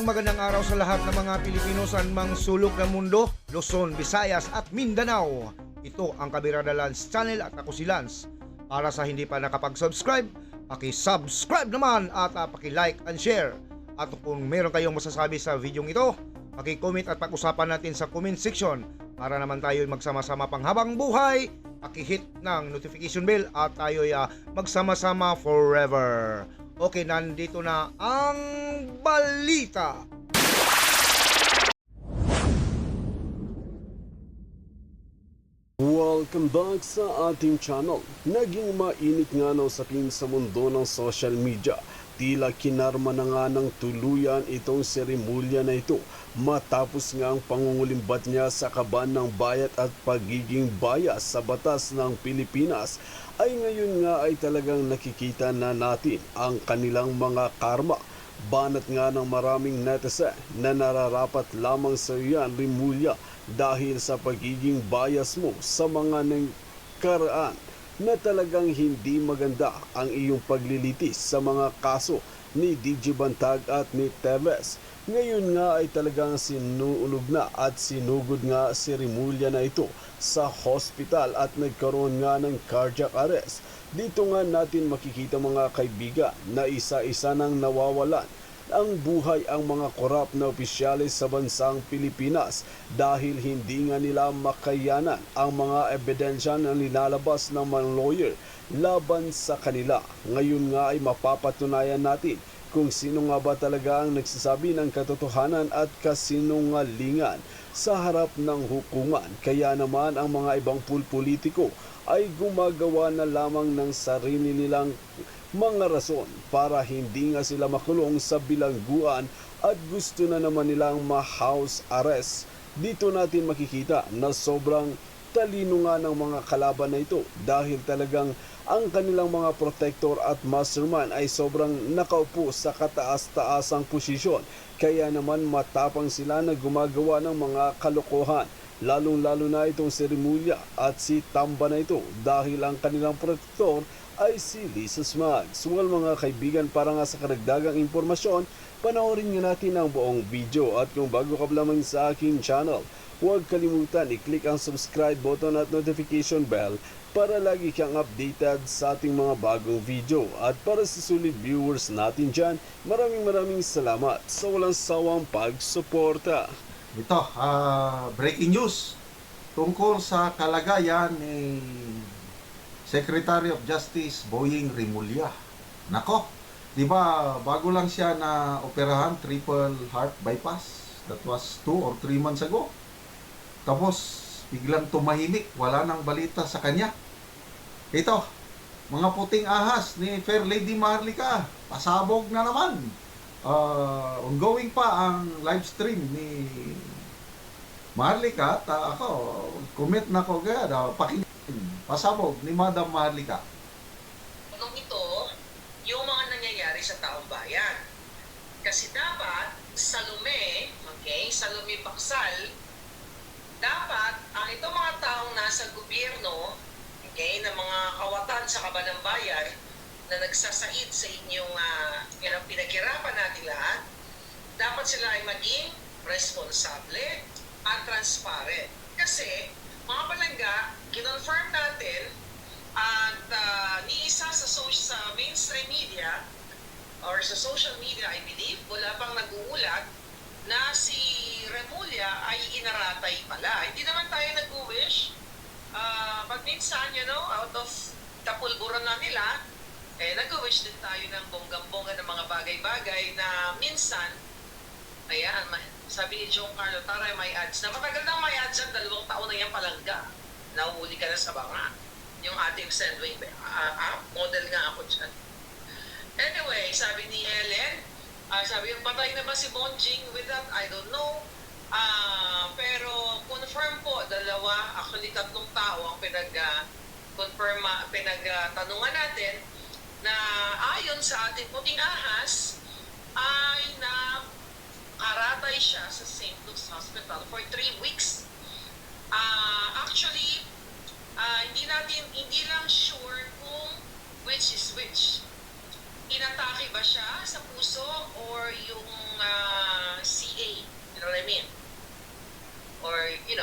magandang araw sa lahat ng mga Pilipino sa mang sulok ng mundo, Luzon, Visayas at Mindanao. Ito ang Kabirada Lance Channel at ako si Lance. Para sa hindi pa nakapag-subscribe, paki-subscribe naman at paki-like and share. At kung meron kayong masasabi sa videong ito, paki-comment at pag-usapan natin sa comment section para naman tayo magsama-sama panghabang buhay. Paki-hit ng notification bell at tayo magsama-sama forever. Okay, nandito na ang balita. Welcome back sa ating channel. Naging mainit nga na usapin sa mundo ng social media. Tila kinarma na nga ng tuluyan itong seremolya na ito matapos nga ang pangungulimbat niya sa kaban ng bayat at pagiging bias sa batas ng Pilipinas ay ngayon nga ay talagang nakikita na natin ang kanilang mga karma. Banat nga ng maraming netizen na nararapat lamang sa iyan Rimulya dahil sa pagiging bias mo sa mga nagkaraan na talagang hindi maganda ang iyong paglilitis sa mga kaso ni DJ Bantag at ni Teves. Ngayon nga ay talagang sinuulog na at sinugod nga si Rimulya na ito sa hospital at nagkaroon nga ng cardiac arrest. Dito nga natin makikita mga kaibigan na isa-isa nang nawawalan ang buhay ang mga korap na opisyalis sa bansang Pilipinas dahil hindi nga nila makayanan ang mga ebidensya na nilalabas ng mga lawyer laban sa kanila. Ngayon nga ay mapapatunayan natin kung sino nga ba talaga ang nagsasabi ng katotohanan at kasinungalingan sa harap ng hukuman. Kaya naman ang mga ibang politiko ay gumagawa na lamang ng sarili nilang mga rason para hindi nga sila makulong sa bilangguan at gusto na naman nilang ma-house arrest. Dito natin makikita na sobrang talino nga ng mga kalaban na ito dahil talagang ang kanilang mga protector at mastermind ay sobrang nakaupo sa kataas-taasang posisyon. Kaya naman matapang sila na gumagawa ng mga kalokohan. Lalong-lalo na itong si Rimulya at si Tamba na ito dahil ang kanilang protector ay si Lisa Smags. Well mga kaibigan, para nga sa karagdagang impormasyon, panoorin nga natin ang buong video. At kung bago ka lamang sa aking channel, huwag kalimutan i-click ang subscribe button at notification bell para lagi kang updated sa ating mga bagong video. At para sa solid viewers natin dyan, maraming salamat sa walang sawang pagsuporta. Ito, breaking news tungkol sa kalagayan ni Secretary of Justice Boying Rimulya. Nako, di ba bago lang siya na operahan triple heart bypass? That was 2 or 3 months ago. Tapos biglang tumahimik, wala nang balita sa kanya. Ito, mga puting ahas ni Fair Lady Maharlika, pasabog na naman. Ongoing pa ang live stream ni Maharlika at ako, comment na ko agad, pakinggan. Pasabog ni Madam Maharlika. Nung ito, yung mga nangyayari sa taong bayan. Kasi dapat, Salome, okay, Salome Baksal, dapat ang itong mga taong nasa gobyerno, okay, na mga kawatan sa kaban ng bayan, na nagsasaid sa inyong pinaghirapan natin lahat, dapat sila ay maging responsable at transparent. Kasi, mga palangga, kinonfirm natin at ni isa sa mainstream media or sa social media, I believe, wala pang nag-uulat na si Rimulya ay inaratay pala. Hindi naman tayo nag-wish. Pag minsan, out of kapulburan na nila, nag-wish din tayo ng bonggang-bongga ng mga bagay-bagay na minsan, ayan, sabi ni Joe Carlo, taray may ads. Na matagal nang may ads yan, 2 taon na yan palangga. Nahuhuli ka na sa banga. Yung ating Sendwave app, model nga ako dyan. Anyway, sabi ni Helen, sabi yung patay na ba si Bonjing with that? I don't know. Pero confirm po, 2, actually 3 tao ang pinagtanungan natin na ayon sa ating puting ahas ay nakaratay siya sa St. Luke's Hospital for 3 weeks. Actually, hindi lang sure kung which is which. inatake ba siya sa puso or yung CA? You know what I mean? Or, yun,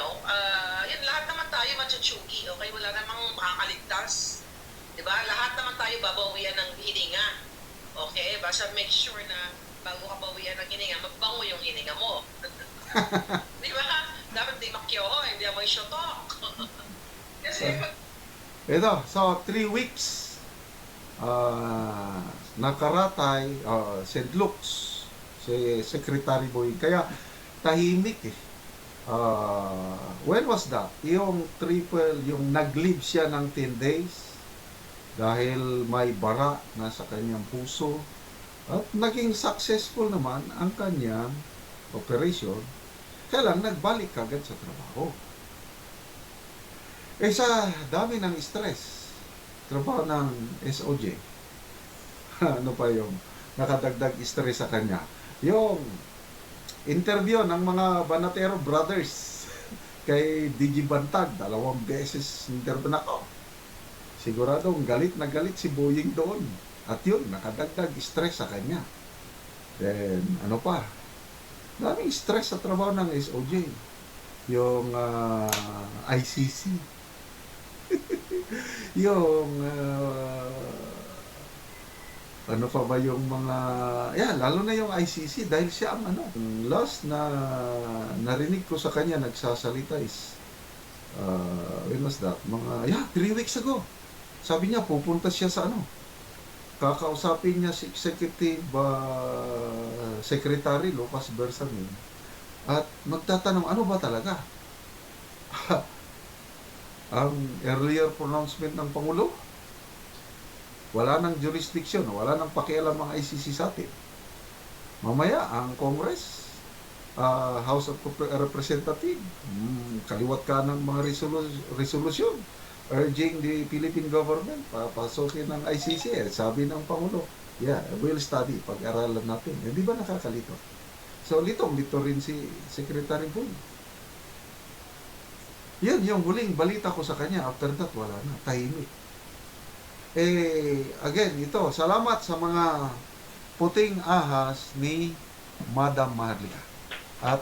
lahat naman tayo matsuchugi, okay? Wala namang makakaligtas. Diba? Lahat naman tayo babawian ng hininga. Okay? Basta make sure na bago ka bawian ng hininga, magbango yung hininga mo. Diba? Dapat di makyoho, hindi mo isyotok. Kasi pag Ito, so 3 weeks nakaratay St. Luke's si Secretary Boying. Kaya tahimik eh. When was that? Yung nag-leave siya ng 10 days dahil may bara na sa kanyang puso at naging successful naman ang kanyang operation. Kaya lang nagbalik agad sa trabaho. Eh sa dami ng stress, trabaho ng SOJ, ano pa yung nakadagdag stress sa kanya? Yung interview ng mga Banatero Brothers kay DG Bantag, 2 beses interview na ko. Siguradong galit na galit si Boying doon. At yun, nakadagdag stress sa kanya. Then, ano pa? Daming stress sa trabaho ng SOJ. Yung ICC. Yung ano pa ba yung mga lalo na yung ICC dahil siya ang last na narinig ko sa kanya nagsasalita is when was that? Mga 3 weeks ago. Sabi niya pupunta siya sa kakausapin niya si Executive Secretary Lucas Bersamin at magtatanong ano ba talaga ang earlier pronouncement ng Pangulo. Wala nang jurisdiction, wala nang pakialam ang ICC sa atin. Mamaya, ang Congress, House of Representatives, kaliwat ka ng mga resolution urging the Philippine government, papasokin ng ICC. Sabi ng Pangulo, we'll study, pag-aralan natin. Di ba nakakalito? So, litong-lito rin si Secretary Boy. Yan, yung huling balita ko sa kanya, after that, wala na, tahimik. Again, ito, salamat sa mga puting ahas ni Madam Maharlika. At